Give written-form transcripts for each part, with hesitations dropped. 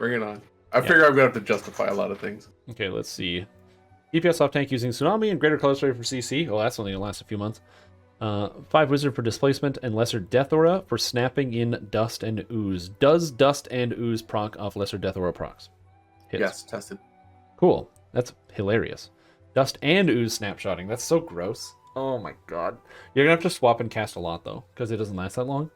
Bring it on. I figure I'm going to have to justify a lot of things. Okay, let's see. DPS off tank using Tsunami and greater color spray for CC. Oh, that's only going to last a few months. 5 Wizard for displacement and lesser Death Aura for snapping in Dust and Ooze. Does Dust and Ooze proc off lesser Death Aura procs? Hits. Yes, tested. Cool. That's hilarious. Dust and Ooze snapshotting. That's so gross. Oh my god. You're going to have to swap and cast a lot, though, because it doesn't last that long.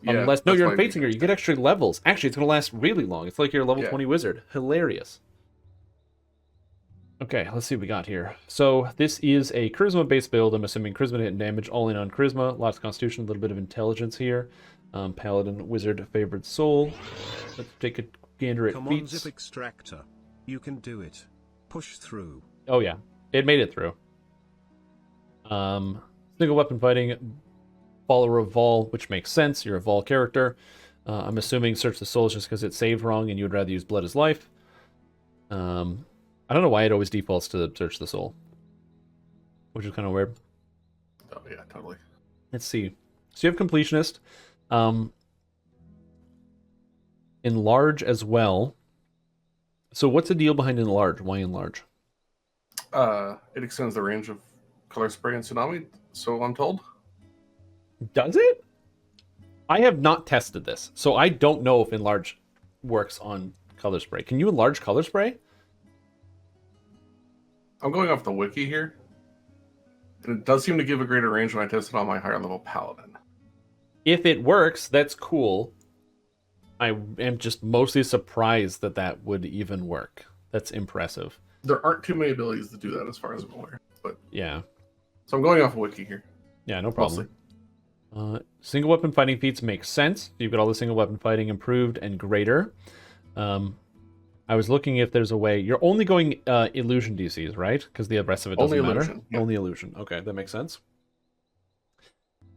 Yeah, Unless, no, you're in Fatesinger. You get extra levels. Actually, it's going to last really long. It's like you're a level 20 wizard. Hilarious. Okay, let's see what we got here. So this is a Charisma-based build. I'm assuming Charisma hit and damage, all in on Charisma. Lots of Constitution, a little bit of Intelligence here. Paladin, Wizard, Favored Soul. Let's take a gander at Come feats. on, Zip Extractor. You can do it. Push through. Oh yeah, it made it through. Single weapon fighting, follower of Vol, which makes sense. You're a Vol character. I'm assuming Search the Souls just because it saved wrong and you would rather use Blood as Life. I don't know why it always defaults to Search the Soul, which is kind of weird. Oh yeah, totally. Let's see. So you have Completionist. Enlarge as well. So what's the deal behind Enlarge? Why Enlarge? It extends the range of Color Spray and Tsunami, so I'm told. Does it? I have not tested this, so I don't know if Enlarge works on Color Spray. Can you enlarge Color Spray? I'm going off the wiki here. And it does seem to give a greater range when I test it on my higher level Paladin. If it works, that's cool. I am just mostly surprised that that would even work. That's impressive. There aren't too many abilities that do that as far as I'm aware. But yeah. So I'm going off wiki here. Yeah, no problem. Single weapon fighting feats make sense. You've got all the single weapon fighting improved and greater. I was looking if there's a way. You're only going illusion DCs, right? Because the rest of it doesn't matter. Illusion, yeah. Only illusion. Okay, that makes sense.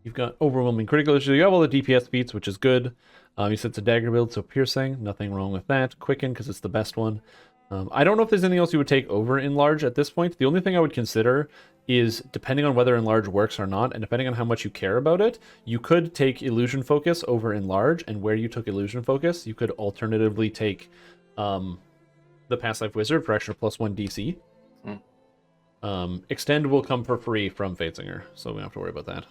You've got overwhelming critical issue. You have all the DPS feats, which is good. You said it's a dagger build, so piercing. Nothing wrong with that. Quicken, because it's the best one. I don't know if there's anything else you would take over Enlarge at this point. The only thing I would consider is, depending on whether Enlarge works or not, and depending on how much you care about it, you could take Illusion Focus over Enlarge, and where you took Illusion Focus, you could alternatively take the Past Life Wizard for extra +1 DC. Extend will come for free from Fatesinger, so we don't have to worry about that.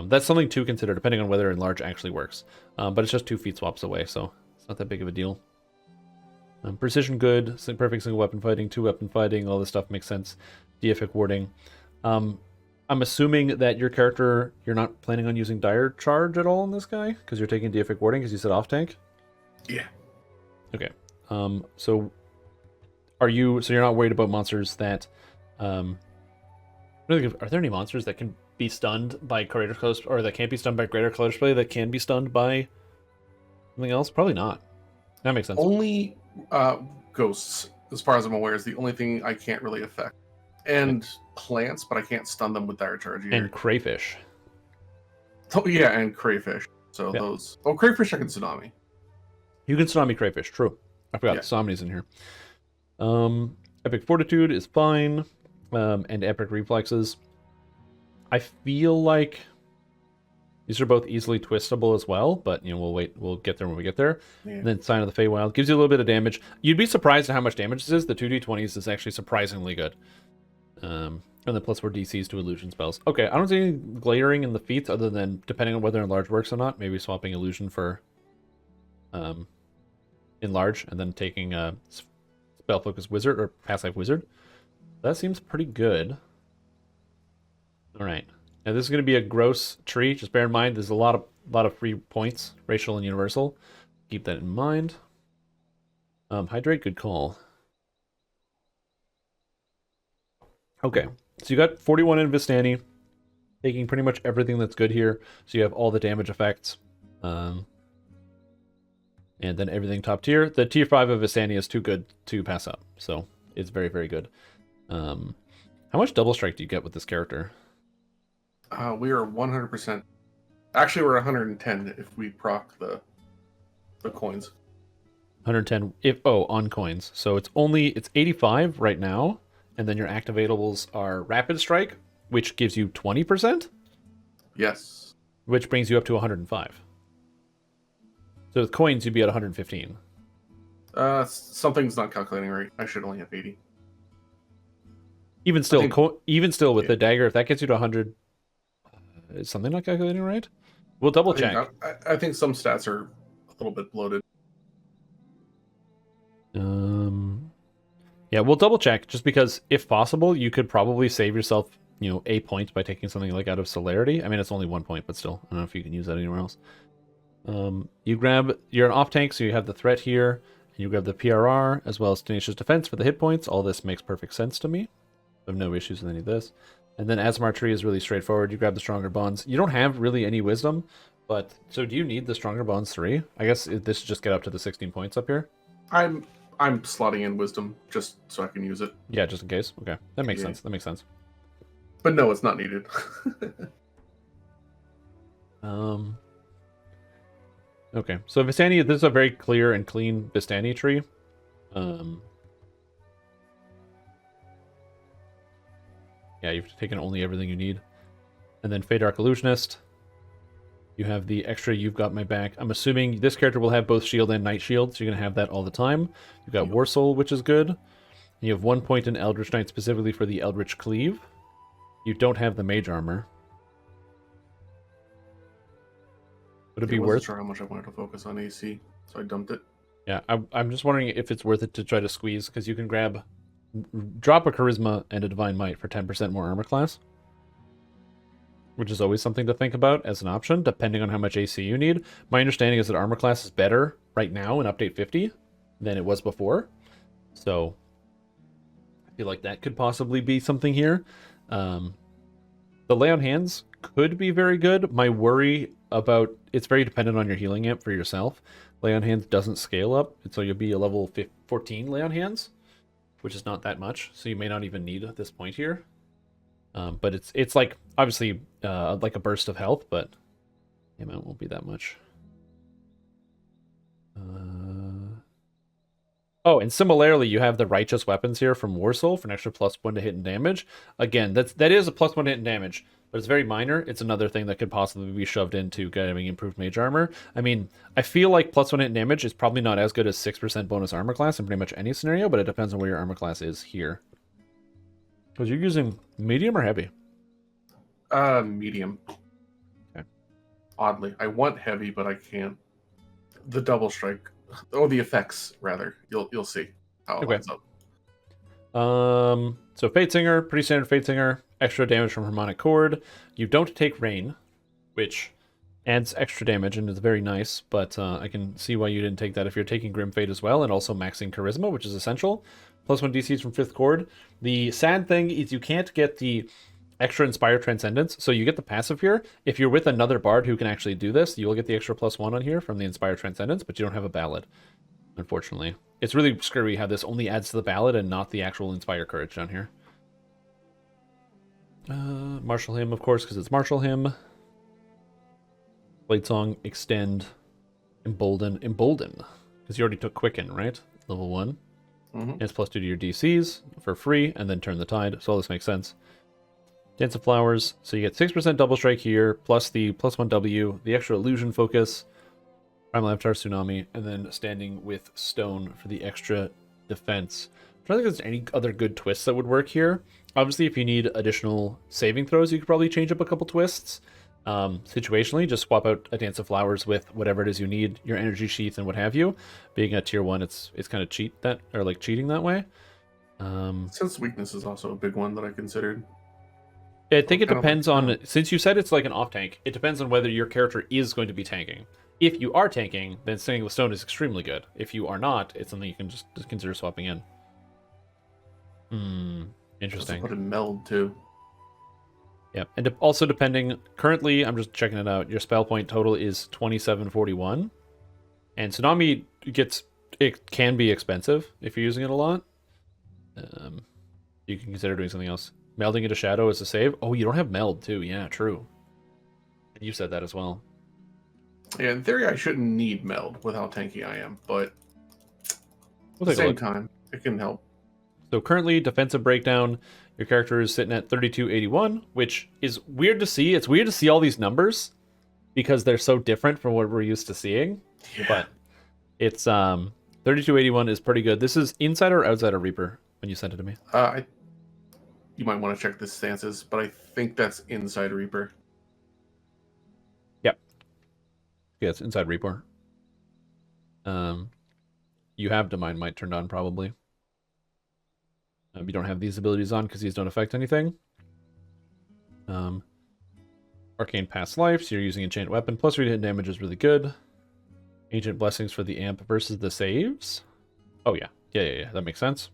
That's something to consider, depending on whether Enlarge actually works. But it's just 2 feat swaps away, so it's not that big of a deal. Precision good, perfect single weapon fighting, 2 weapon fighting, all this stuff makes sense. Deific warding. I'm assuming that your character, you're not planning on using Dire Charge at all in this guy? Because you're taking Deific warding, because you said off tank? Yeah. Okay. So you're not worried about monsters that... are there any monsters that can be stunned by greater color, or that can't be stunned by greater color display that can be stunned by something else? Probably not. That makes sense. Only ghosts, as far as I'm aware, is the only thing I can't really affect. And plants, but I can't stun them with Dire Charge either. And crayfish. Oh, yeah, and crayfish. So those... Oh, crayfish I can tsunami. You can tsunami crayfish, true. I forgot, Somni's in here. Epic Fortitude is fine. And Epic Reflexes. I feel like these are both easily twistable as well, but we'll get there when we get there. Yeah. And then Sign of the Feywild gives you a little bit of damage. You'd be surprised at how much damage this is. The 2d20s is actually surprisingly good. And then +4 DCs to illusion spells. Okay, I don't see any glaring in the feats other than, depending on whether Enlarge works or not, maybe swapping illusion for Enlarge and then taking a Spell Focus Wizard or Past Life Wizard. That seems pretty good. Alright. Now this is going to be a gross tree. Just bear in mind there's a lot of free points, racial and universal. Keep that in mind. Hydrate, good call. Okay. So you got 41 in Vistani, taking pretty much everything that's good here. So you have all the damage effects. And then everything top tier. The tier 5 of Vistani is too good to pass up. So it's very, very good. How much double strike do you get with this character? We are 100%. Actually, we're 110 if we proc the coins. 110 on coins. So it's 85 right now, and then your activatables are Rapid Strike, which gives you 20%. Yes. Which brings you up to 105. So with coins, you'd be at 115. Something's not calculating right. I should only have 80. Even still, with yeah. the dagger, if that gets you to 100, is something not calculating right? We'll double check. I think some stats are a little bit bloated. Yeah, we'll double check, just because if possible, you could probably save yourself, a point by taking something like out of celerity. I mean, it's only 1 point, but still, I don't know if you can use that anywhere else. You're an off tank, so you have the threat here, and you grab the PRR as well as tenacious defense for the hit points. All this makes perfect sense to me. I have no issues with any of this. And then Asmar tree is really straightforward. You grab the stronger bonds. You don't have really any wisdom, but so do you need the stronger bonds 3? I guess this should just get up to the 16 points up here. I'm slotting in wisdom just so I can use it. Yeah, just in case. Okay, that makes sense. That makes sense. But no, it's not needed. Okay, so Vistani, this is a very clear and clean Vistani tree. Yeah, you've taken only everything you need. And then Fey Dark Illusionist. You have the extra You've Got My Back. I'm assuming this character will have both shield and night shield, so you're going to have that all the time. You've got War Soul, which is good. And you have 1 point in Eldritch Knight specifically for the Eldritch Cleave. You don't have the Mage Armor. Would it be worth? I wasn't sure how much I wanted to focus on AC, so I dumped it. Yeah, I'm just wondering if it's worth it to try to squeeze, because you can drop a Charisma and a Divine Might for 10% more armor class, which is always something to think about as an option, depending on how much AC you need. My understanding is that armor class is better right now in Update 50 than it was before, so I feel like that could possibly be something here. The Lay on Hands could be very good. My worry about it's very dependent on your healing amp for yourself. Lay on Hands doesn't scale up, and so you'll be a level 14 Lay on Hands, which is not that much, so you may not even need at this point here. But it's like, obviously, like a burst of health, but the amount won't be that much. Oh, and similarly, you have the Righteous Weapons here from War Soul for an extra +1 to hit and damage. Again, that is a +1 to hit and damage, but it's very minor. It's another thing that could possibly be shoved into getting improved mage armor. I mean, I feel like +1 hit and damage is probably not as good as 6% bonus armor class in pretty much any scenario, but it depends on where your armor class is here. Because you're using medium or heavy? Medium. Okay. Oddly, I want heavy, but I can't. The double strike, or the effects rather. You'll see how it lines up. So Fate Singer, pretty standard Fate Singer. Extra damage from Harmonic Chord. You don't take Rain, which adds extra damage and is very nice, but I can see why you didn't take that if you're taking Grim Fate as well, and also maxing Charisma, which is essential. +1 DCs from 5th Chord. The sad thing is you can't get the extra Inspire Transcendence, so you get the passive here. If you're with another bard who can actually do this, you will get the extra +1 on here from the Inspire Transcendence, but you don't have a ballad, unfortunately. It's really screwy how this only adds to the ballad and not the actual Inspire Courage down here. Martial Hymn, of course, because it's Martial Hymn. Blade Song, Extend, Embolden, because you already took Quicken, right? Level 1. And it's +2 to your DCs for free, and then Turn the Tide, so all this makes sense. Dance of Flowers, so you get 6% double strike here, plus the +1 W, the extra illusion focus, Primal Avatar Tsunami, and then Standing with Stone for the extra defense. I'm trying to think if there's any other good twists that would work here. Obviously, if you need additional saving throws, you could probably change up a couple twists. Situationally, just swap out a Dance of Flowers with whatever it is you need, your Energy Sheath and what have you. Being a tier 1, it's kind of cheating that way. Sense Weakness is also a big one that I considered. I think it depends on, since you said it's like an off tank, it depends on whether your character is going to be tanking. If you are tanking, then Standing with Stone is extremely good. If you are not, it's something you can just consider swapping in. Interesting. Put in Meld too. Yeah, and also depending, currently, I'm just checking it out, your spell point total is 2741. And Tsunami can be expensive if you're using it a lot. You can consider doing something else. Melding into Shadow is a save. Oh, you don't have Meld too. Yeah, true. You said that as well. Yeah, in theory, I shouldn't need Meld with how tanky I am, but We'll at the same time, it can help. So currently, defensive breakdown, your character is sitting at 3281, which is weird to see. It's weird to see all these numbers because they're so different from what we're used to seeing. Yeah. But it's 3281 is pretty good. This is inside or outside of Reaper when you sent it to me? You might want to check the stances, but I think that's inside Reaper. Yep. Yeah, it's inside Reaper. You have Divine Might turned on, probably. You don't have these abilities on because these don't affect anything. Arcane Past Life, so you're using Enchant Weapon. Plus 3 hit damage is really good. Ancient Blessings for the Amp versus the saves. Oh, yeah. Yeah. That makes sense.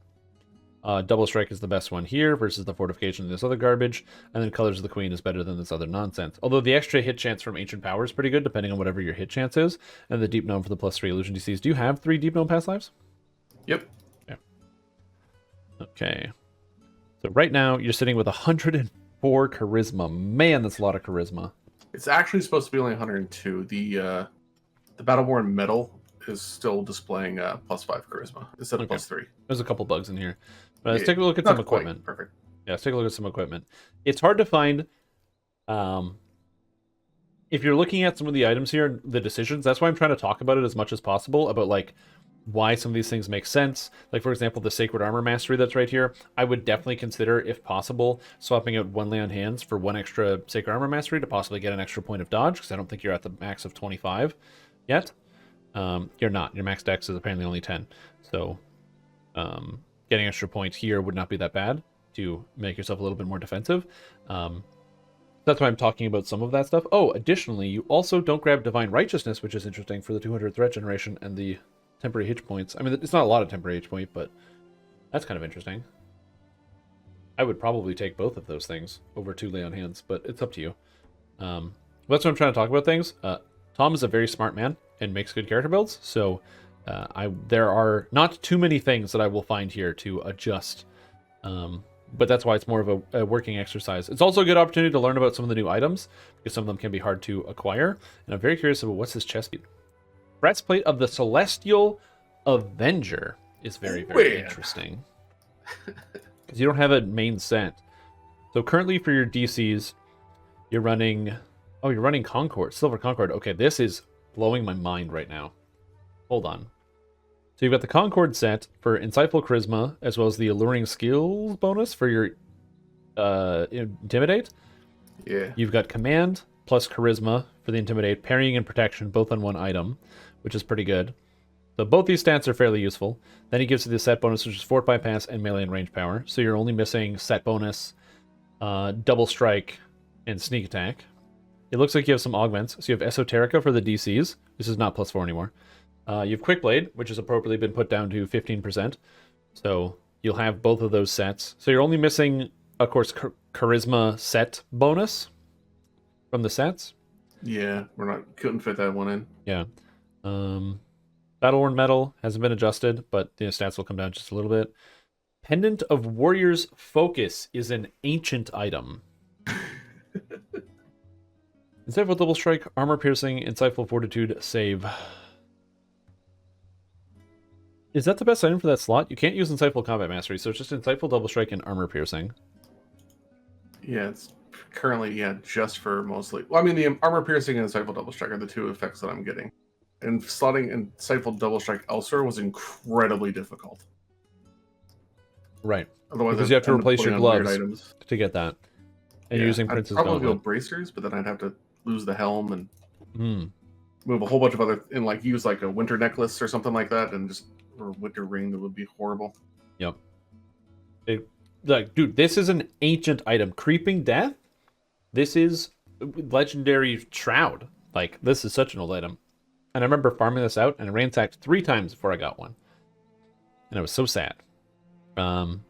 Double Strike is the best one here versus the Fortification and this other garbage. And then Colors of the Queen is better than this other nonsense. Although the extra hit chance from Ancient Power is pretty good, depending on whatever your hit chance is. And the Deep Gnome for the +3 illusion DCs. Do you have 3 Deep Gnome Past Lives? Yep. Yeah. Okay. So right now, you're sitting with 104 Charisma. Man, that's a lot of Charisma. It's actually supposed to be only 102. The Battleborn Medal is still displaying +5 Charisma instead of +3. There's a couple bugs in here. But let's take a look at some equipment. Perfect. Yeah, let's take a look at some equipment. It's hard to find... if you're looking at some of the items here, the decisions, that's why I'm trying to talk about it as much as possible, about like why some of these things make sense. Like, for example, the Sacred Armor Mastery that's right here, I would definitely consider, if possible, swapping out 1 Lay on Hands for 1 extra Sacred Armor Mastery to possibly get an extra point of dodge, because I don't think you're at the max of 25 yet. You're not. Your max dex is apparently only 10. So getting extra points here would not be that bad to make yourself a little bit more defensive. That's why I'm talking about some of that stuff. Oh, additionally, you also don't grab Divine Righteousness, which is interesting for the 200 threat generation and the temporary hit points. I mean, it's not a lot of temporary hit point, but that's kind of interesting. I would probably take both of those things over 2 Lay on Hands, but it's up to you. That's what I'm trying to talk about things. Tom is a very smart man and makes good character builds, so there are not too many things that I will find here to adjust. But that's why it's more of a working exercise. It's also a good opportunity to learn about some of the new items, because some of them can be hard to acquire. And I'm very curious about what's this chest piece. Breastplate of the Celestial Avenger is very, very interesting. Because you don't have a main set. So currently for your DCs, you're running... Oh, you're running Concord, Silver Concord. Okay, this is blowing my mind right now. Hold on. So you've got the Concord set for Insightful Charisma, as well as the Alluring Skills bonus for your Intimidate. Yeah. You've got Command plus Charisma for the Intimidate, Parrying and Protection, both on 1 item, which is pretty good. So both these stats are fairly useful. Then he gives you the set bonus, which is Fort Bypass and Melee and Range Power. So you're only missing set bonus, Double Strike, and Sneak Attack. It looks like you have some augments. So you have Esoterica for the DCs. This is not +4 anymore. You have Quick Blade, which has appropriately been put down to 15%. So you'll have both of those sets. So you're only missing, of course, Charisma set bonus from the sets. Yeah, couldn't fit that one in. Yeah. Battleworn Metal hasn't been adjusted, but the stats will come down just a little bit. Pendant of Warrior's Focus is an ancient item. Insightful Double Strike, Armor Piercing, Insightful Fortitude, Save. Is that the best item for that slot? You can't use Insightful Combat Mastery, so it's just Insightful Double Strike and Armor Piercing. Yeah, it's currently, just for mostly... Well, I mean, the Armor Piercing and Insightful Double Strike are the 2 effects that I'm getting. And slotting Insightful Double Strike elsewhere was incredibly difficult. Right. Otherwise, because you have to replace your gloves to get that. And you're using Prince's Gauntlet. I'd probably Gauntlet. go bracers, but then I'd have to lose the helm and move a whole bunch of other... And, use, a winter necklace or something like that, and just... Or winter ring, that would be horrible. Yep. Dude, this is an ancient item. Creeping Death? This is Legendary Shroud. This is such an old item. And I remember farming this out, and I ransacked 3 times before I got one. And I was so sad. Shattered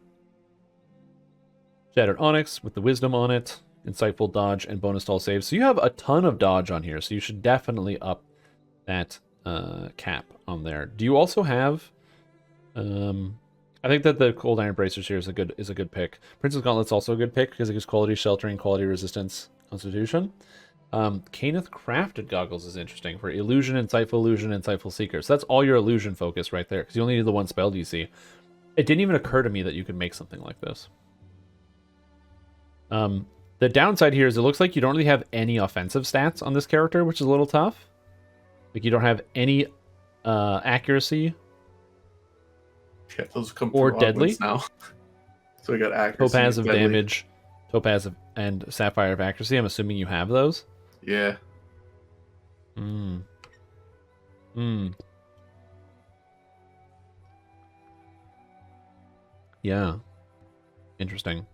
Onyx with the Wisdom on it. Insightful Dodge and bonus to all saves. So you have a ton of dodge on here, so you should definitely up that cap on there. Do you also have... I think that the Cold Iron Bracers here is a good pick. Prince's Gauntlet's also a good pick because it gives quality sheltering, quality resistance, constitution. Caneth Crafted Goggles is interesting for Illusion, Insightful Seeker. So that's all your illusion focus right there because you only need the 1 spell DC. It didn't even occur to me that you could make something like this. The downside here is it looks like you don't really have any offensive stats on this character, which is a little tough. You don't have any accuracy Yeah, those come Or through deadly. augments now. So we got accuracy, Topaz of deadly. damage, topaz of, and sapphire of accuracy. I'm assuming you have those. Yeah. Hmm. Hmm. Yeah. Interesting.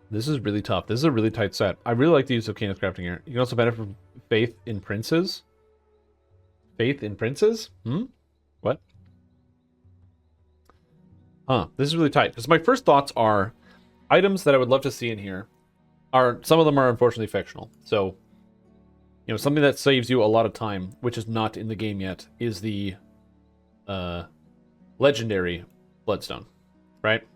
This is really tough. This is a really tight set. I really like the use of Canis crafting here. You can also benefit from faith in princes. Faith in princes? What? Huh. This is really tight. Because my first thoughts are items that I would love to see in here are, some of them are unfortunately fictional. So, you know, something that saves you a lot of time, which is not in the game yet, is the legendary bloodstone, right?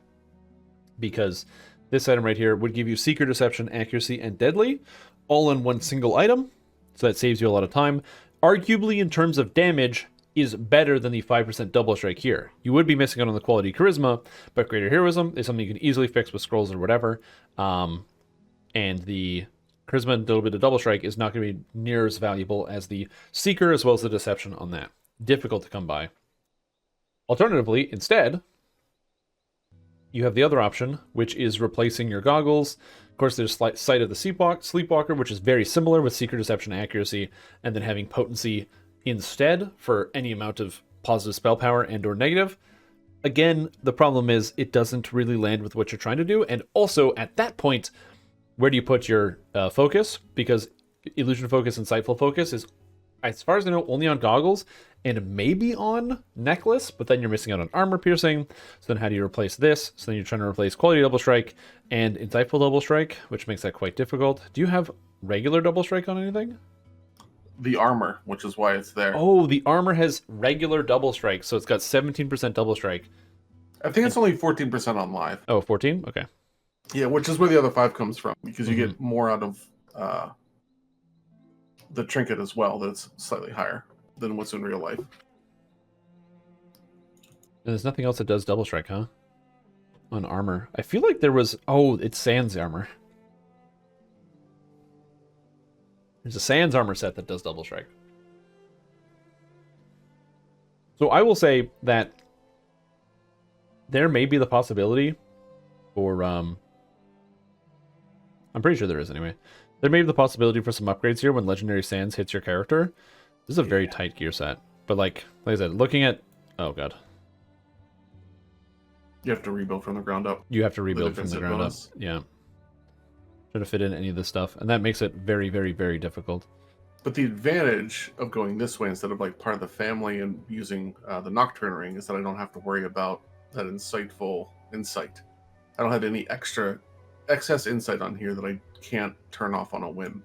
Because this item right here would give you Seeker, Deception, Accuracy, and Deadly, all in one single item, so that saves you a lot of time. Arguably, in terms of damage, is better than the 5% double strike here. You would be missing out on the quality Charisma, but Greater Heroism is something you can easily fix with scrolls or whatever. And the Charisma and a little bit of double strike is not going to be near as valuable as the Seeker as well as the Deception on that. Difficult to come by. Alternatively, instead, you have the other option, which is replacing your goggles. Of course, there's Sight of the Sleepwalker, which is very similar with Secret Deception Accuracy, and then having Potency instead for any amount of positive spell power and or negative. Again, the problem is it doesn't really land with what you're trying to do, and also at that point, where do you put your focus? Because Illusion Focus and Sightful Focus is, as far as I know, only on goggles, and maybe on necklace, but then you're missing out on armor piercing. So then how do you replace this? So then you're trying to replace quality double strike and insightful double strike, which makes that quite difficult. Do you have regular double strike on anything? The armor, which is why it's there. Oh, the armor has regular double strike, so it's got 17% double strike. I think it's only 14% on live. Oh, 14? Okay. Yeah, which is where the other 5 comes from, because you get more out of the trinket as well, that's slightly higher than what's in real life. And there's nothing else that does double strike, huh? On armor. I feel like there was... Oh, it's Sans armor. There's a Sans armor set that does double strike. So I will say that there may be the possibility for... I'm pretty sure there is anyway. There may be the possibility for some upgrades here when Legendary Sans hits your character. This is a very tight gear set. But like I said, looking at... Oh, God. You have to rebuild from the ground up. You have to rebuild from the ground up. Yeah. Try to fit in any of this stuff. And that makes it very, very, very difficult. But the advantage of going this way instead of like part of the family and using the Nocturne Ring is that I don't have to worry about that insightful insight. I don't have any excess insight on here that I can't turn off on a whim.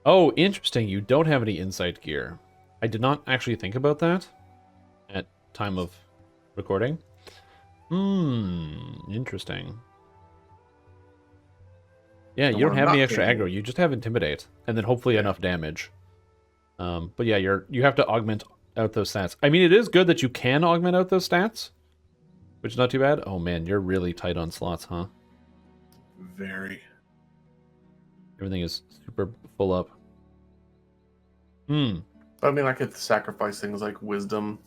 Oh, interesting. You don't have any insight gear. I did not actually think about that at time of recording. Interesting. Yeah, you don't have any extra aggro. You just have Intimidate, and then hopefully enough damage. But yeah, you have to augment out those stats. I mean, it is good that you can augment out those stats, which is not too bad. Oh man, you're really tight on slots, huh? Very. Everything is super full up. I mean, I could sacrifice things like wisdom.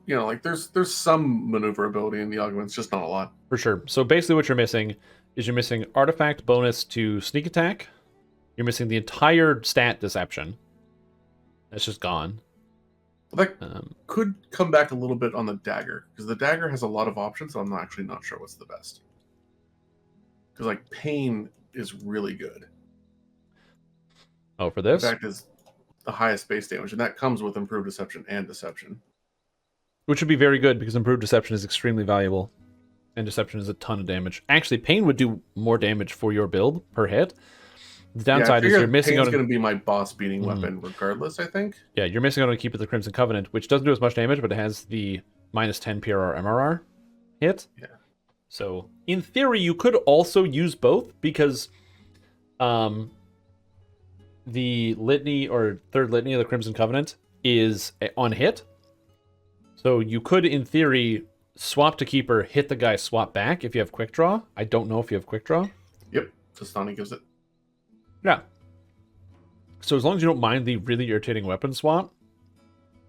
You know, like there's some maneuverability in the augments, just not a lot. For sure. So basically what you're missing is you're missing artifact bonus to sneak attack. You're missing the entire stat deception. That's just gone. Well, that could come back a little bit on the dagger, because the dagger has a lot of options, so I'm actually not sure what's the best. Because like pain is really good. Oh, for this? In fact, is the highest base damage, and that comes with improved deception and deception. Which would be very good, because improved deception is extremely valuable. And deception is a ton of damage. Actually, pain would do more damage for your build per hit. The downside is you're missing out on... Pain's going to be my boss beating weapon regardless, I think. Yeah, you're missing out on Keep of the Crimson Covenant, which doesn't do as much damage, but it has the minus 10 PRR MRR hit. Yeah. So, in theory, you could also use both, because the litany, or third litany of the Crimson Covenant, is on hit. So you could, in theory, swap to Keeper, hit the guy, swap back if you have Quick Draw. I don't know if you have Quick Draw. Yep, Tostani gives it. Yeah. So as long as you don't mind the really irritating weapon swap,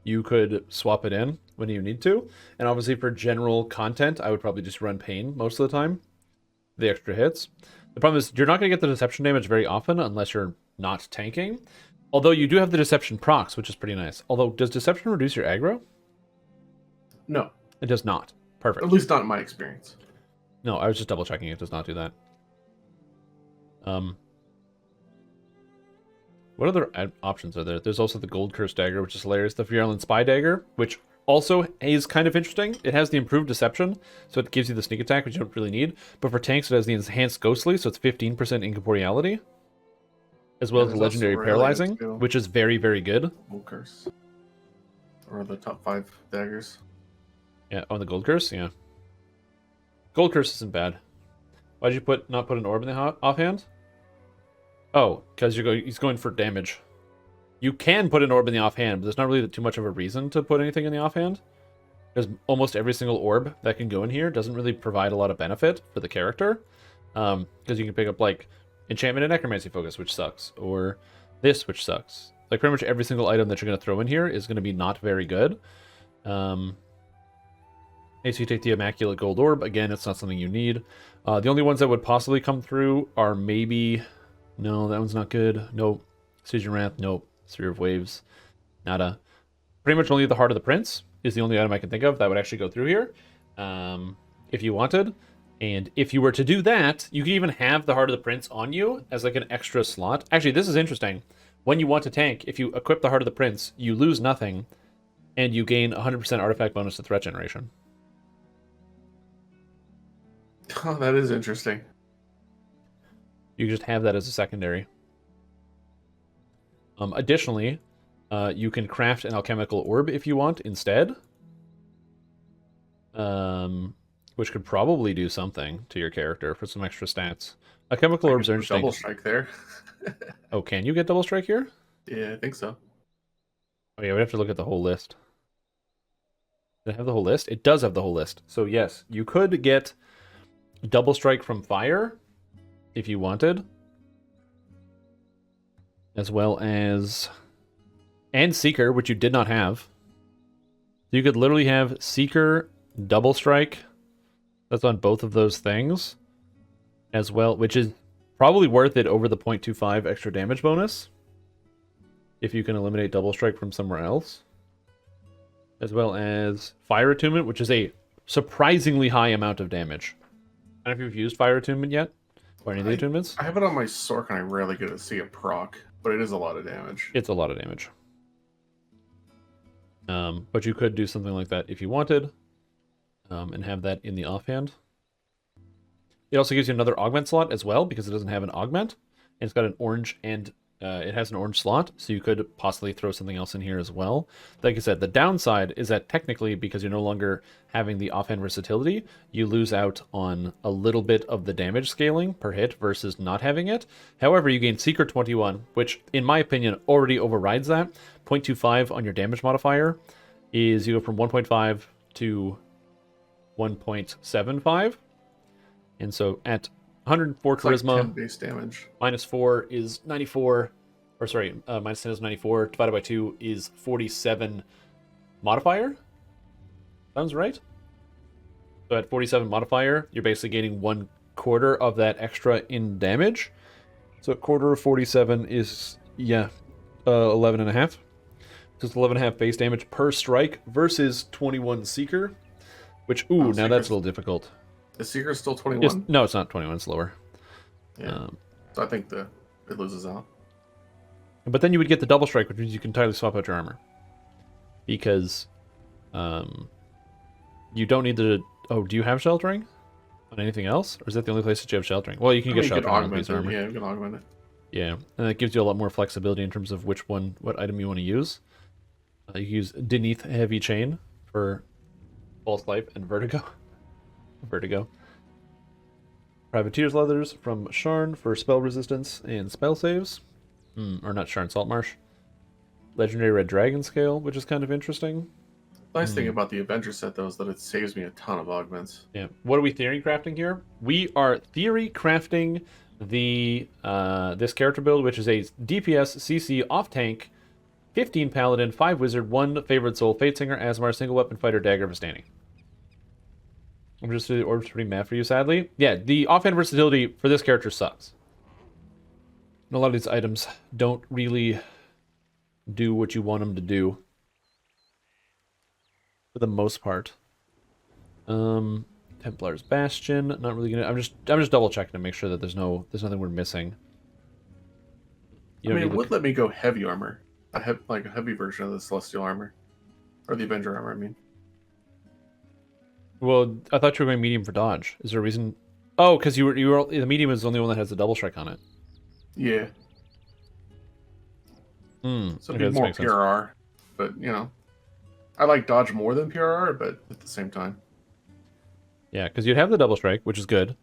you could swap it in when you need to. And obviously for general content, I would probably just run Pain most of the time. The extra hits. The problem is you're not going to get the deception damage very often unless you're not tanking. Although you do have the deception procs, which is pretty nice. Although, does deception reduce your aggro? No. It does not. Perfect. At least not in my experience. No, I was just double checking. It does not do that. What other options are there? There's also the Gold Curse Dagger, which is hilarious. The Virulent Spy Dagger, which also is kind of interesting. It has the improved deception, so it gives you the sneak attack, which you don't really need. But for tanks, it has the enhanced ghostly, so it's 15% incorporeality, as well as the legendary paralyzing, which is very, very good. Gold Curse. Or the top 5 daggers. Yeah, oh, the Gold Curse? Yeah. Gold Curse isn't bad. Why'd you not put an orb in the offhand? Oh, because he's going for damage. You can put an orb in the offhand, but there's not really too much of a reason to put anything in the offhand. Because almost every single orb that can go in here doesn't really provide a lot of benefit for the character. Because you can pick up, like, Enchantment and Necromancy Focus, which sucks. Or this, which sucks. Like, pretty much every single item that you're going to throw in here is going to be not very good. So you take the Immaculate Gold Orb. Again, it's not something you need. The only ones that would possibly come through are maybe... No, that one's not good. Nope. Season Wrath, nope. Sphere of Waves, nada. Pretty much only the Heart of the Prince is the only item I can think of that would actually go through here, if you wanted. And if you were to do that, you could even have the Heart of the Prince on you as like an extra slot. Actually, this is interesting. When you want to tank, if you equip the Heart of the Prince, you lose nothing, and you gain 100% artifact bonus to threat generation. Oh, that is interesting. You just have that as a secondary. Additionally, you can craft an alchemical orb if you want instead. Which could probably do something to your character for some extra stats. Alchemical orbs are interesting. Double strike there. Oh, can you get double strike here? Yeah, I think so. Oh yeah, we'd have to look at the whole list. Does it have the whole list? It does have the whole list. So yes, you could get double strike from fire if you wanted. As well as... And Seeker, which you did not have. You could literally have Seeker, double strike. That's on both of those things. As well, which is probably worth it over the 0.25 extra damage bonus. If you can eliminate double strike from somewhere else. As well as Fire Attunement, which is a surprisingly high amount of damage. I don't know if you've used Fire Attunement yet. Or any of the attunements? I have it on my Sork and I rarely get to see a proc, but it is a lot of damage. It's a lot of damage. But you could do something like that if you wanted, and have that in the offhand. It also gives you another augment slot as well, because it doesn't have an augment. And it's got an orange and it has an orange slot, so you could possibly throw something else in here as well. Like I said, the downside is that technically, because you're no longer having the offhand versatility, you lose out on a little bit of the damage scaling per hit versus not having it. However, you gain Seeker 21, which, in my opinion, already overrides that. 0.25 on your damage modifier is you go from 1.5 to 1.75. And so at 104 it's charisma, like 10 base damage. minus 4 is 94, or sorry, minus 10 is 94, divided by 2 is 47 modifier. Sounds right? So at 47 modifier, you're basically gaining 1/4 of that extra in damage. So a quarter of 47 is, 11.5. So it's 11.5 base damage per strike versus 21 Seeker, which, now that's a little difficult. The Seeker's still 21? No, it's not 21, it's lower. Yeah. So I think it loses out. But then you would get the double strike, which means you can entirely swap out your armor. Because you don't need to... Oh, do you have sheltering on anything else? Or is that the only place that you have sheltering? Well, you can get sheltering on base armor. Yeah, you can augment it. Yeah, and that gives you a lot more flexibility in terms of what item you want to use. You can use Denith Heavy Chain for False Life and Vertigo. Privateer's Leathers from Sharn for spell resistance and spell saves. Or not Sharn, Saltmarsh. Legendary Red Dragon Scale, which is kind of interesting. Nice thing about the Avenger set, though, is that it saves me a ton of augments. Yeah. What are we theory crafting here? We are theory crafting this character build, which is a DPS CC off tank, 15 paladin, 5 wizard, 1 favorite soul, fate singer, Asmar, single weapon fighter, dagger, Vistani. I'm just the orb's pretty mad for you, sadly. Yeah, the offhand versatility for this character sucks. And a lot of these items don't really do what you want them to do. For the most part. Templar's Bastion, not really gonna. I'm just double checking to make sure that there's nothing we're missing. I mean, it would let me go heavy armor, like a heavy version of the celestial armor, or the Avenger armor. I mean, well, I thought you were going medium for dodge. Is there a reason? Oh, because you were the medium is the only one that has the double strike on it. Yeah. So it'd Okay, be more PRR, but you know, I like dodge more than PRR, but at the same time. Yeah, because you'd have the double strike, which is good,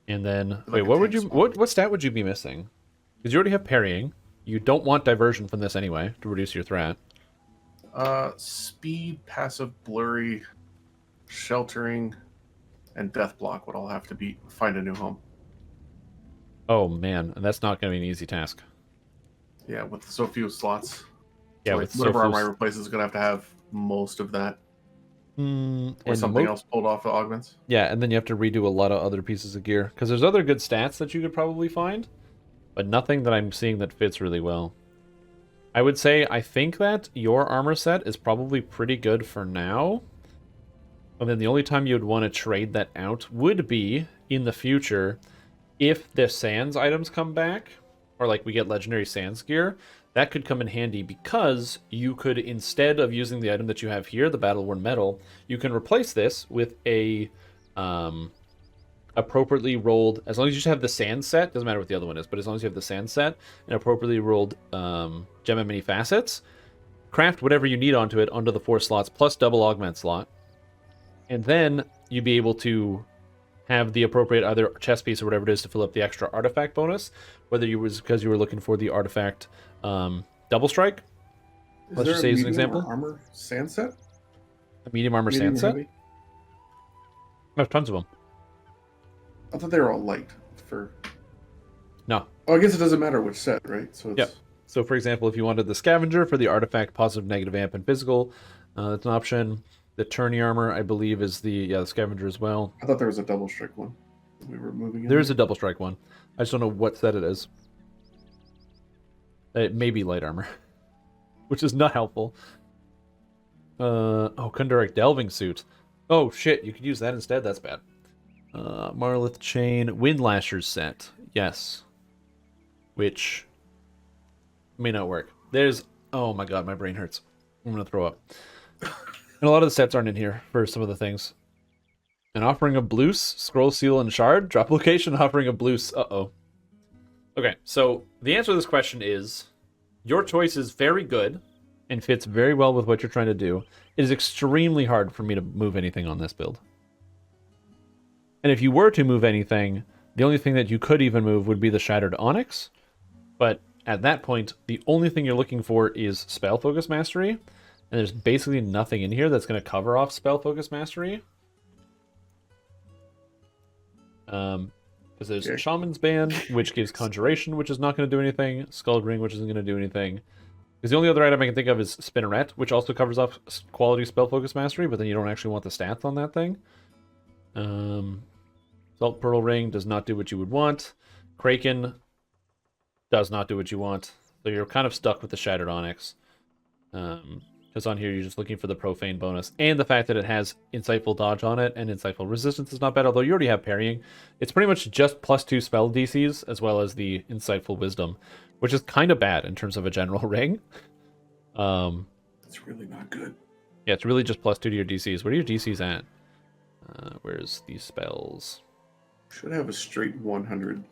and then wait, what stat would you be missing? Because you already have parrying. You don't want diversion from this anyway to reduce your threat. Speed, passive, blurry, sheltering, and death block would all have to find a new home. Oh man, and that's not going to be an easy task. Yeah, with so few slots. Yeah, so with whatever so armor I replace is going to have most of that. Or And something else pulled off the augments. Yeah, and then you have to redo a lot of other pieces of gear. Because there's other good stats that you could probably find, but nothing that I'm seeing that fits really well. I would say I think that your armor set is probably pretty good for now. And then the only time you'd want to trade that out would be in the future if the Sands items come back, or like we get legendary Sands gear. That could come in handy because you could, instead of using the item that you have here, the Battle-Worn Metal, you can replace this with a appropriately rolled, as long as you just have the Sand set, doesn't matter what the other one is, but as long as you have the Sand set, and appropriately rolled Gem and Many Facets, craft whatever you need onto it onto the 4 slots, plus double augment slot. And then you'd be able to have the appropriate either chest piece or whatever it is to fill up the extra artifact bonus, whether you was because you were looking for the artifact double strike. Let's just say as an example. Armor sand set? A medium armor sand set? I have tons of them. I thought they were all light for. No. Oh, I guess it doesn't matter which set, right? So it's... Yep. So for example, if you wanted the scavenger for the artifact positive, negative, amp, and physical, that's an option. The tourney armor, I believe, is the scavenger as well. I thought there was a double strike one. We were moving in. There is a double strike one. I just don't know what set it is. It may be light armor, which is not helpful. Kunduric delving suit. Oh shit, you could use that instead. That's bad. Marlith chain, Windlasher's set. Yes. Which may not work. There's... Oh my god, my brain hurts. I'm gonna throw up. And a lot of the sets aren't in here for some of the things. An offering of Bloos, Scroll Seal, and Shard. Drop location, offering of Bloos. Uh-oh. Okay, so the answer to this question is, your choice is very good and fits very well with what you're trying to do. It is extremely hard for me to move anything on this build. And if you were to move anything, the only thing that you could even move would be the Shattered Onyx. But at that point, the only thing you're looking for is Spell Focus Mastery. And there's basically nothing in here that's going to cover off Spell Focus Mastery. Because there's Shaman's Band, which gives Conjuration, which is not going to do anything. Skull Ring, which isn't going to do anything. Because the only other item I can think of is Spinneret, which also covers off quality Spell Focus Mastery, but then you don't actually want the stats on that thing. Salt Pearl Ring does not do what you would want. Kraken does not do what you want. So you're kind of stuck with the Shattered Onyx. Because on here you're just looking for the Profane bonus. And the fact that it has Insightful Dodge on it, and Insightful Resistance is not bad, although you already have Parrying. It's pretty much just +2 spell DCs, as well as the Insightful Wisdom, which is kind of bad in terms of a general ring. It's really not good. Yeah, it's really just +2 to your DCs. What are your DCs at? Where's these spells? Should have a straight 100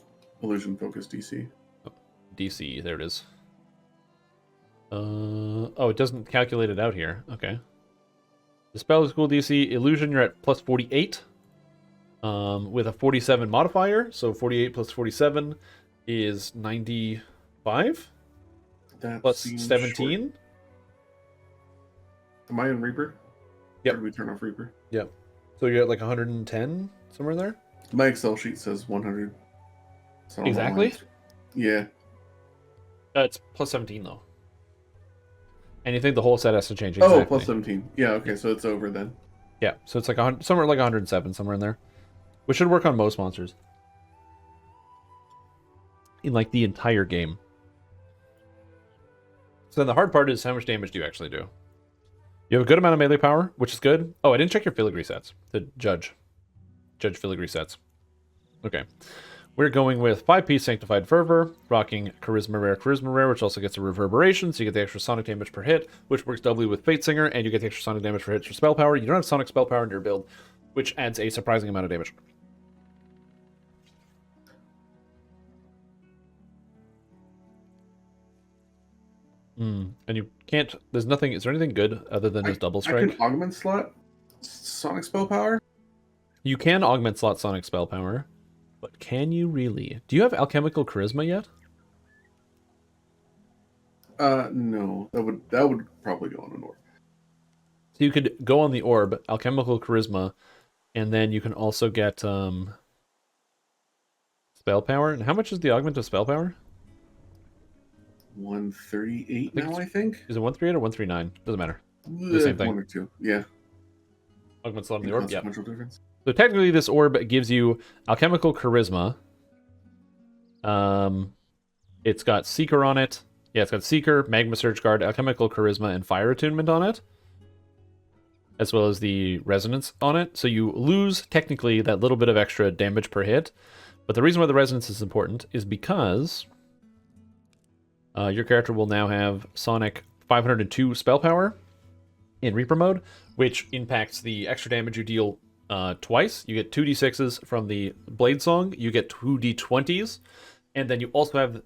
illusion focus DC. Oh, DC, there it is. Oh, it doesn't calculate it out here. Okay. The spell is cool DC. Illusion, you're at +48. With a 47 modifier. So 48 plus 47 is 95. That plus 17. Short. Am I in Reaper? Yep. Or did we turn off Reaper? Yep. So you're at like 110, somewhere in there? My Excel sheet says 100. So I don't know why Exactly? it's- Yeah. It's plus 17 though. And you think the whole set has to change Oh, exactly. plus 17. Yeah, okay, so it's over then. Yeah, so it's like somewhere like 107, somewhere in there. Which should work on most monsters. In like the entire game. So then the hard part is how much damage do you actually do? You have a good amount of melee power, which is good. Oh, I didn't check your filigree sets to judge filigree sets. Okay. We're going with 5-piece Sanctified Fervor, rocking Charisma Rare, which also gets a reverberation, so you get the extra sonic damage per hit, which works doubly with Fate Singer, and you get the extra sonic damage per hit for spell power. You don't have sonic spell power in your build, which adds a surprising amount of damage. And you can't, there's nothing, is there anything good other than his double strike? I can augment slot sonic spell power. You can augment slot sonic spell power, but can you really? Do you have alchemical charisma yet? No. That would probably go on an orb. So you could go on the orb, alchemical charisma, and then you can also get spell power. And how much is the augment of spell power? 138 I think now, I think. Is it 138 or 139? Doesn't matter. The same thing. 1 or 2. Yeah. Augment slot on the orb, yeah. Consequential difference. So technically this orb gives you alchemical charisma. It's got Seeker on it. Yeah, it's got Seeker, Magma Surge Guard, alchemical charisma, and fire attunement on it. As well as the resonance on it. So you lose technically that little bit of extra damage per hit. But the reason why the resonance is important is because your character will now have Sonic 502 spell power in Reaper mode, which impacts the extra damage you deal twice. You get 2d6s from the Blade Song, you get 2d20s, and then you also have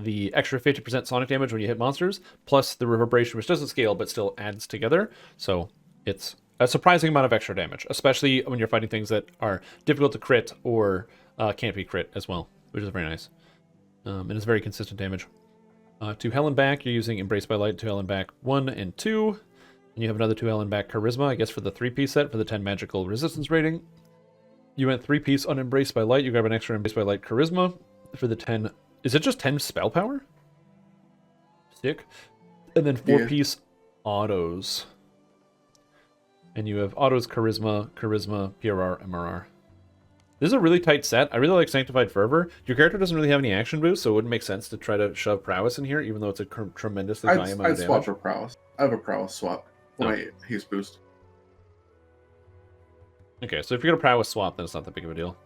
the extra 50% Sonic damage when you hit monsters, plus the Reverberation, which doesn't scale but still adds together. So it's a surprising amount of extra damage, especially when you're fighting things that are difficult to crit or can't be crit as well, which is very nice. And it's very consistent damage. To Hell and Back, you're using Embrace by Light, to Hell and Back 1 and 2. And you have another 2 Hell and Back Charisma, I guess, for the 3-piece set for the 10 magical resistance rating. You went 3-piece on Embrace by Light, you grab an extra Embrace by Light Charisma for the 10. Is it just 10 spell power? Sick. And then 4-piece autos. And you have autos, Charisma, PRR, MRR. This is a really tight set. I really like Sanctified Fervor. Your character doesn't really have any action boost, so it wouldn't make sense to try to shove Prowess in here, even though it's a tremendously high amount of damage. I'd swap for Prowess. I have a Prowess swap for my haste boost. Okay, so if you're going to Prowess swap, then it's not that big of a deal.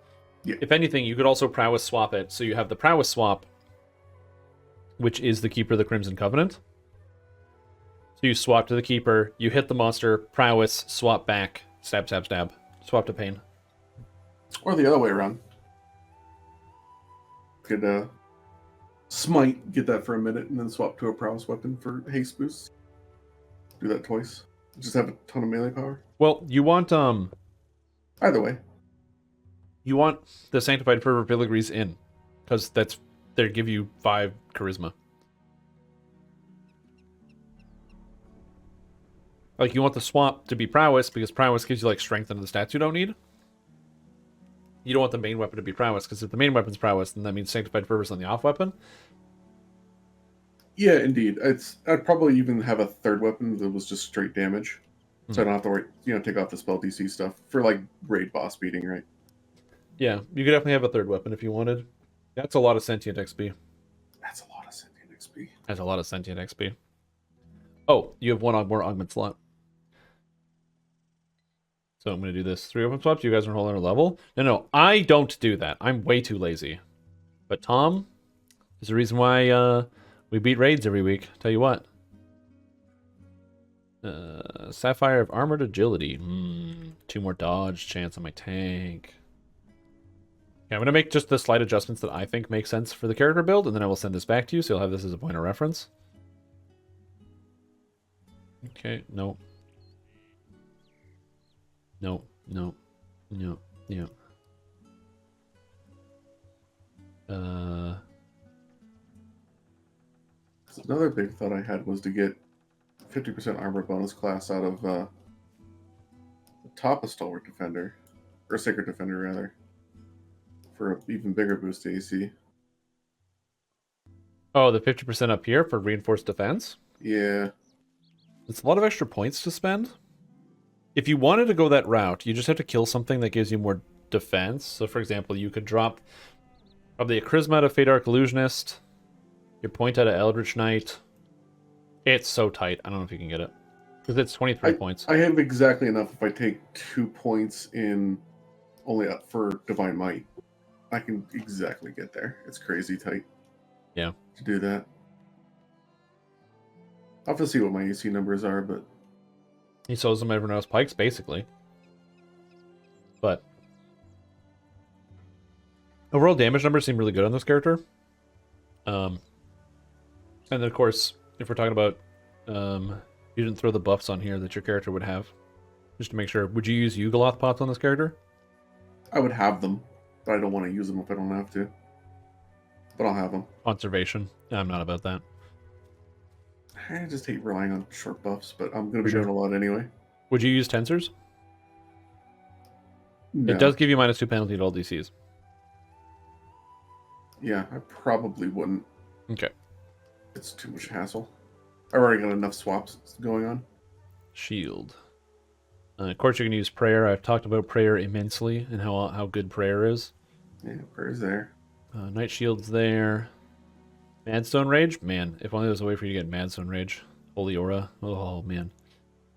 Yeah. If anything, you could also Prowess swap it, so you have the Prowess swap, which is the Keeper of the Crimson Covenant. So you swap to the Keeper, you hit the monster, Prowess, swap back, stab, stab, stab, swap to Pain. Or the other way around. Could smite, get that for a minute, and then swap to a prowess weapon for haste boost. Do that twice. Just have a ton of melee power. Well, you want either way. You want the Sanctified Fervor Filigrees in, because they give you 5 charisma. Like you want the swap to be prowess because prowess gives you like strength into the stats you don't need. You don't want the main weapon to be prowess, because if the main weapon's prowess, then that means Sanctified Fervor's on the off weapon. Yeah, indeed. I'd probably even have a third weapon that was just straight damage. So I don't have to worry, take off the spell DC stuff for like raid boss beating, right? Yeah, you could definitely have a third weapon if you wanted. That's a lot of sentient XP. That's a lot of sentient XP. That's a lot of sentient XP. Oh, you have 1 more augment slot. So I'm going to do this 3 open swaps. You guys are holding a level. No, I don't do that. I'm way too lazy. But Tom is the reason why we beat raids every week. Tell you what. Sapphire of Armored Agility. 2 more dodge chance on my tank. Okay, I'm going to make just the slight adjustments that I think make sense for the character build, and then I will send this back to you, so you'll have this as a point of reference. Okay, no. No. Another big thought I had was to get 50% armor bonus class out of the top of Stalwart Defender, or Sacred Defender rather, for an even bigger boost to AC. Oh, the 50% up here for reinforced defense? Yeah. It's a lot of extra points to spend. If you wanted to go that route, you just have to kill something that gives you more defense. So, for example, you could drop probably a Charisma out of Fate Arc Illusionist, your point out of Eldritch Knight. It's so tight. I don't know if you can get it. Because it's 23 points. I have exactly enough if I take 2 points in only up for Divine Might. I can exactly get there. It's crazy tight. Yeah. To do that. I'll have to see what my AC numbers are, but... He sells them everyone else pikes, basically. But... overall damage numbers seem really good on this character. And then, of course, if we're talking about... you didn't throw the buffs on here that your character would have. Just to make sure. Would you use Yugoloth pots on this character? I would have them, but I don't want to use them if I don't have to. But I'll have them. Conservation. I'm not about that. I just hate relying on short buffs, but I'm going to be doing a lot anyway. Would you use Tensors? No. It does give you -2 penalty to all DCs. Yeah, I probably wouldn't. Okay. It's too much hassle. I've already got enough swaps going on. Shield. Of course, you can use Prayer. I've talked about Prayer immensely and how good Prayer is. Yeah, prayer's there. Night Shield's there. Madstone Rage? Man, if only there was a way for you to get Madstone Rage. Holy Aura. Oh, man.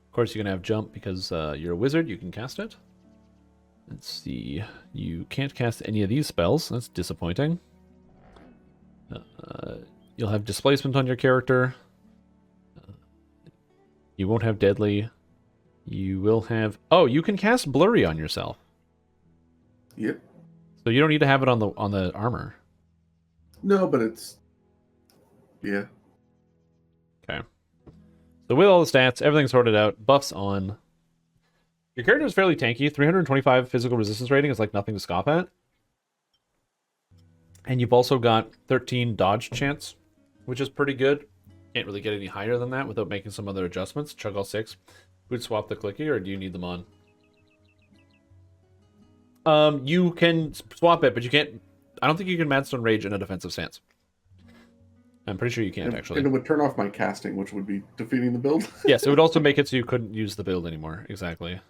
Of course, you can have Jump because you're a wizard. You can cast it. Let's see. You can't cast any of these spells. That's disappointing. You'll have Displacement on your character. You won't have Deadly. You will have... oh, you can cast Blurry on yourself. Yep. So you don't need to have it on the armor. No, but it's... yeah. Okay. So with all the stats, everything's sorted out. Buffs on. Your character is fairly tanky. 325 physical resistance rating is like nothing to scoff at. And you've also got 13 dodge chance, which is pretty good. Can't really get any higher than that without making some other adjustments. Chug all 6. Would swap the clicky, or do you need them on? You can swap it, but you can't... I don't think you can Madstone Rage in a defensive stance. I'm pretty sure you can't, actually. And it would turn off my casting, which would be defeating the build. Yes, it would also make it so you couldn't use the build anymore. Exactly.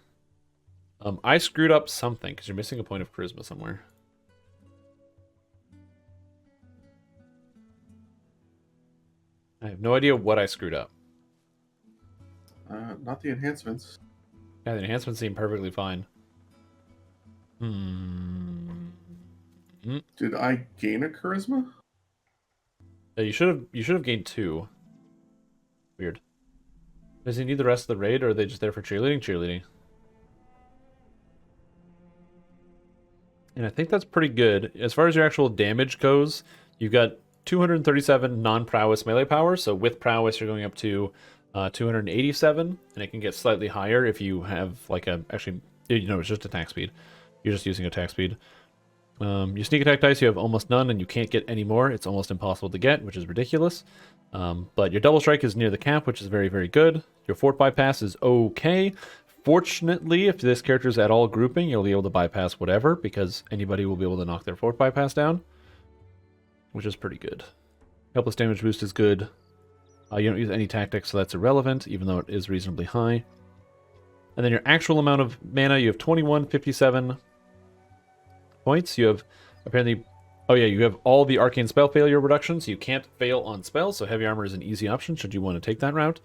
I screwed up something, because you're missing a point of Charisma somewhere. I have no idea what I screwed up. Not the enhancements. Yeah, the enhancements seem perfectly fine. Did I gain a charisma? You should have gained 2. Weird. Does he need the rest of the raid, or are they just there for cheerleading? Cheerleading. And I think that's pretty good. As far as your actual damage goes, you've got 237 non-prowess melee power. So with prowess, you're going up to 287, and it can get slightly higher if you have like a... actually, it's just attack speed. You're just using attack speed. Your sneak attack dice, you have almost none, and you can't get any more. It's almost impossible to get, which is ridiculous. But your double strike is near the cap, which is very, very good. Your fort bypass is okay. Fortunately, if this character is at all grouping, you'll be able to bypass whatever, because anybody will be able to knock their fort bypass down, which is pretty good. Helpless damage boost is good. You don't use any tactics, so that's irrelevant, even though it is reasonably high. And then your actual amount of mana, you have 2157 points. You have apparently... oh yeah, you have all the arcane spell failure reductions. You can't fail on spells, so heavy armor is an easy option should you want to take that route.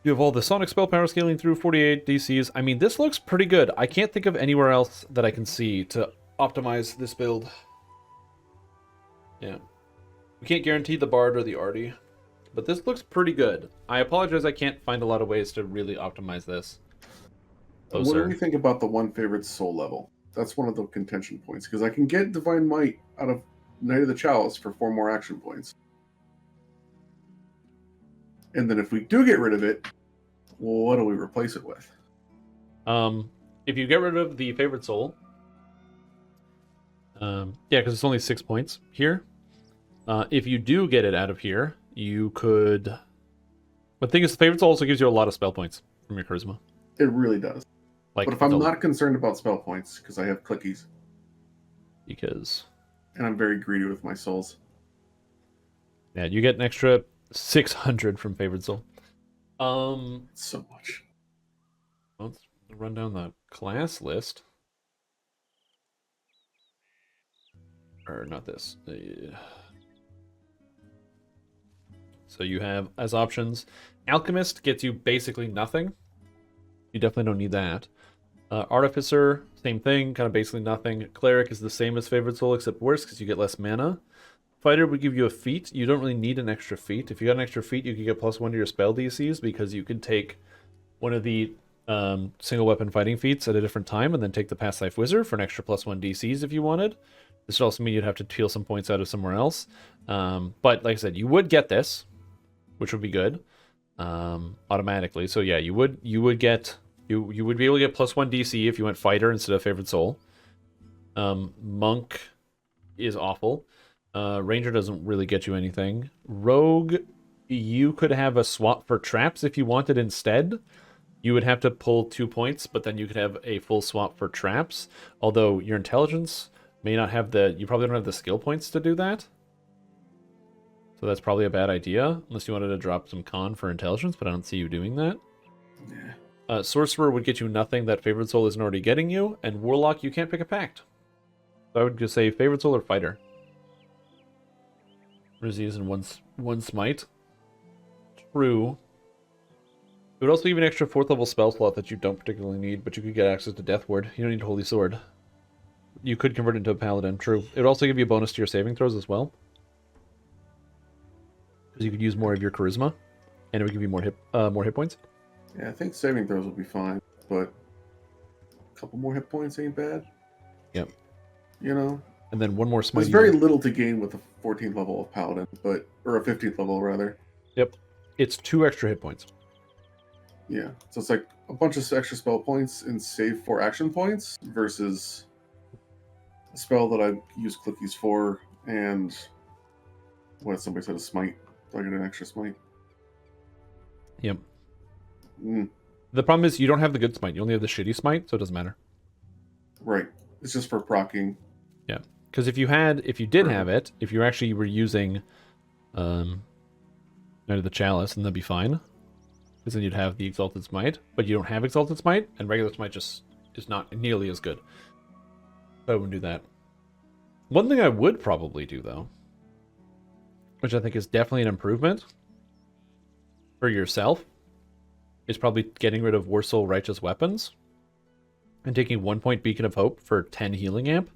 You have all the sonic spell power scaling through 48 DCs. I mean, this looks pretty good. I can't think of anywhere else that I can see to optimize this build. Yeah. We can't guarantee the Bard or the Artie, but this looks pretty good. I apologize I can't find a lot of ways to really optimize this. Oh, what sir. do you think about the one favorite soul level? That's one of the contention points, because I can get Divine Might out of Knight of the Chalice for 4 more action points. And then if we do get rid of it, what do we replace it with? If you get rid of the favorite soul, yeah, because it's only 6 points here. If you do get it out of here, you could... but the thing is, the favorite soul also gives you a lot of spell points from your charisma. It really does. Like, but if I'm not concerned about spell points, because I have clickies, because... And I'm very greedy with my souls. Yeah, you get an extra 600 from Favored Soul. So much. Let's run down the class list. Or not this. So you have, as options, Alchemist gets you basically nothing. You definitely don't need that. Artificer, same thing, kind of basically nothing. Cleric is the same as Favored Soul, except worse because you get less mana. Fighter would give you a feat. You don't really need an extra feat. If you got an extra feat, you could get +1 to your spell DCs because you could take one of the single weapon fighting feats at a different time and then take the Past Life Wizard for an extra +1 DCs if you wanted. This would also mean you'd have to peel some points out of somewhere else. But like I said, you would get this, which would be good automatically. So yeah, you would be able to get +1 DC if you went Fighter instead of Favored Soul. Monk is awful. Ranger doesn't really get you anything. Rogue, you could have a swap for traps if you wanted instead. You would have to pull 2 points, but then you could have a full swap for traps. Although your intelligence may not have you probably don't have the skill points to do that. So that's probably a bad idea, unless you wanted to drop some con for intelligence, but I don't see you doing that. Yeah. Sorcerer would get you nothing that Favored Soul isn't already getting you, and Warlock, you can't pick a pact. So I would just say Favored Soul or Fighter. Disease and one smite. True. It would also give you an extra 4th level spell slot that you don't particularly need, but you could get access to Death Ward. You don't need Holy Sword. You could convert it into a paladin, true. It would also give you a bonus to your saving throws as well. Because you could use more of your charisma, and it would give you more hit points. Yeah, I think saving throws will be fine, but a couple more hit points ain't bad. Yep. You know? And then one more smite. There's very little to gain with a 14th level of paladin, or a 15th level rather. Yep. It's 2 extra hit points. Yeah, so it's like a bunch of extra spell points and save 4 action points versus a spell that I use clickies for, and somebody said a smite. Do I get an extra smite? Yep. Mm. The problem is you don't have the good smite. You only have the shitty smite, so it doesn't matter. Right. It's just for proccing. Yeah. Because if you did have it, if you actually were using Knight of the Chalice, then that'd be fine. Because then you'd have the Exalted Smite, but you don't have Exalted Smite, and regular Smite just is not nearly as good. So I wouldn't do that. One thing I would probably do, though, which I think is definitely an improvement for yourself, is probably getting rid of Warsoul Righteous Weapons and taking 1 point Beacon of Hope for 10 healing amp.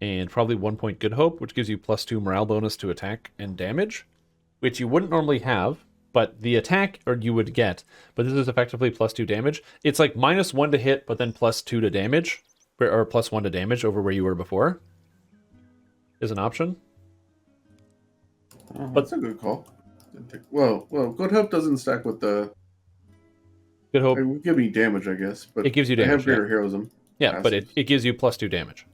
And probably 1 point Good Hope, which gives you +2 morale bonus to attack and damage, which you wouldn't normally have, but the attack, or you would get, but this is effectively +2 damage. It's like -1 to hit, but then +2 to damage, or +1 to damage over where you were before, is an option. Oh, that's a good call. Well, Good Hope doesn't stack with the... Good Hope. It would give me damage, I guess, but it gives you damage. I have greater heroism. Yeah, but it gives you +2 damage.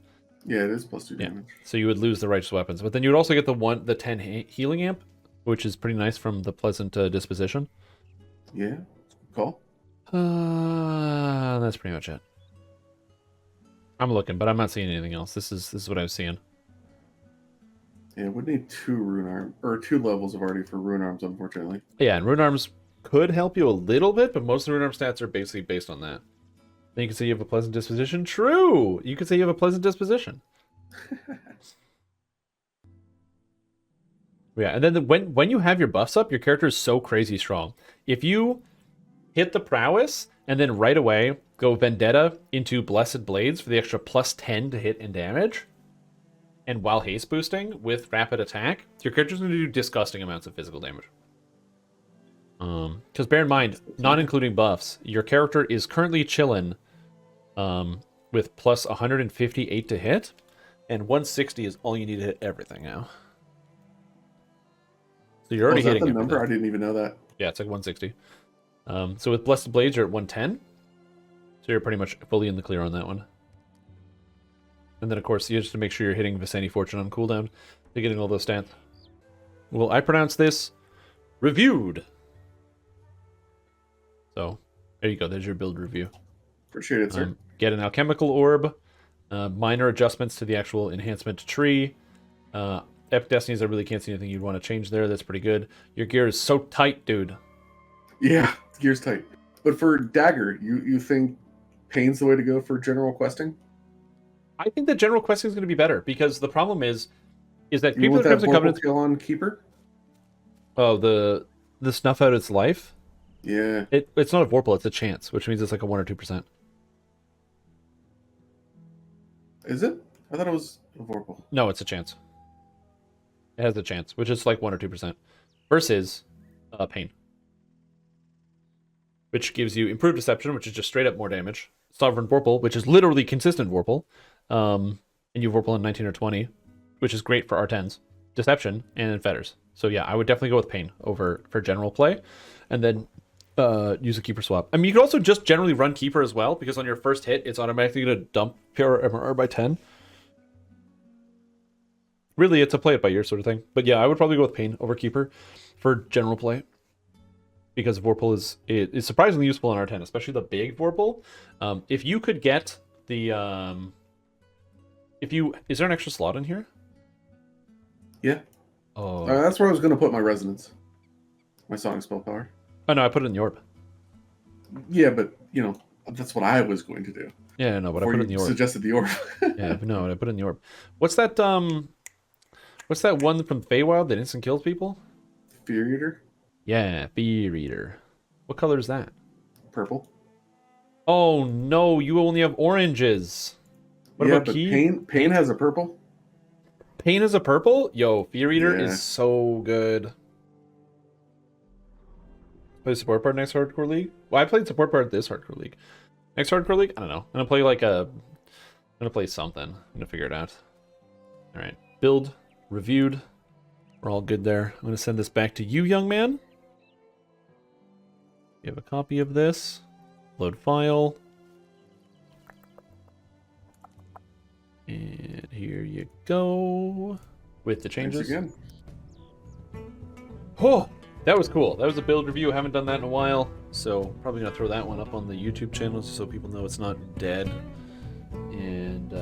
Yeah, it is +2 damage. So you would lose the Righteous Weapons, but then you would also get the 10 healing amp, which is pretty nice from the Pleasant Disposition. Yeah, good call. That's pretty much it. I'm looking, but I'm not seeing anything else. This is what I'm seeing. Yeah, would need 2 rune arm or 2 levels of already for rune arms, unfortunately. Yeah, and rune arms could help you a little bit, but most of the rune arm stats are basically based on that. Then you can say you have a pleasant disposition. True, you could say you have a pleasant disposition. Yeah, and then when you have your buffs up, your character is so crazy strong. If you hit the prowess and then right away go Vendetta into Blessed Blades for the extra +10 to hit and damage, and while haste boosting with rapid attack, your character's going to do disgusting amounts of physical damage. Because bear in mind, not including buffs, your character is currently chilling with +158 to hit, and 160 is all you need to hit everything now. So you're already hitting the number? I didn't even know that. Yeah, it's like 160. So with Blessed Blades, you're at 110. So you're pretty much fully in the clear on that one. And then, of course, you just to make sure you're hitting Visani Fortune on cooldown to getting all those stats. Well, I pronounce this reviewed. So there you go. There's your build review. Appreciate it, sir. Get an alchemical orb. Minor adjustments to the actual enhancement tree. Epic Destinies, I really can't see anything you'd want to change there. That's pretty good. Your gear is so tight, dude. Yeah, gear's tight. But for Dagger, you think Pain's the way to go for general questing? I think that general questing is going to be better because the problem is that You Keeper want of the that Crimson Vorpal Covenant. kill on Keeper? Oh, the snuff out its life. Yeah. It's not a Vorpal, it's a chance, which means it's like a 1 or 2%. Is it? I thought it was a Vorpal. No, it's a chance. It has a chance, which is like 1 or 2%. Versus Pain, which gives you improved deception, which is just straight up more damage. Sovereign Vorpal, which is literally consistent Vorpal. And you Vorpal in 19 or 20, which is great for R10s. Deception and Fetters. So yeah, I would definitely go with Pain for general play. And then use a Keeper swap. I mean, you could also just generally run Keeper as well, because on your first hit, it's automatically going to dump pure MRR by 10. Really, it's a play it by ear sort of thing. But yeah, I would probably go with Pain over Keeper for general play. Because Vorpal is surprisingly useful on R10, especially the big Vorpal. If you could get the... Is there an extra slot in here? Yeah. Oh. That's where I was going to put my Resonance. My Sonic Spell Power. Oh, no, I put it in the Orb. Yeah, but, that's what I was going to do. Yeah, no, but I put it in the Orb. Suggested the Orb. Yeah, no, I put it in the Orb. What's that one from Feywild that instant kills people? Fear Eater? Yeah, Fear Eater. What color is that? Purple. Oh, no, you only have oranges. What yeah, about but Key? Pain has a purple. Pain is a purple? Yo, Fear Eater Yeah. is so good. Play support part next hardcore league? Well, I played support part this hardcore league. Next hardcore league? I don't know. I'm gonna play something. I'm gonna figure it out. Alright. Build. Reviewed. We're all good there. I'm gonna send this back to you, young man. You have a copy of this. Load file. And here you go. With the changes. Thanks again. Oh, that was cool. That was a build review. I haven't done that in a while, so probably gonna throw that one up on the YouTube channel so people know it's not dead. And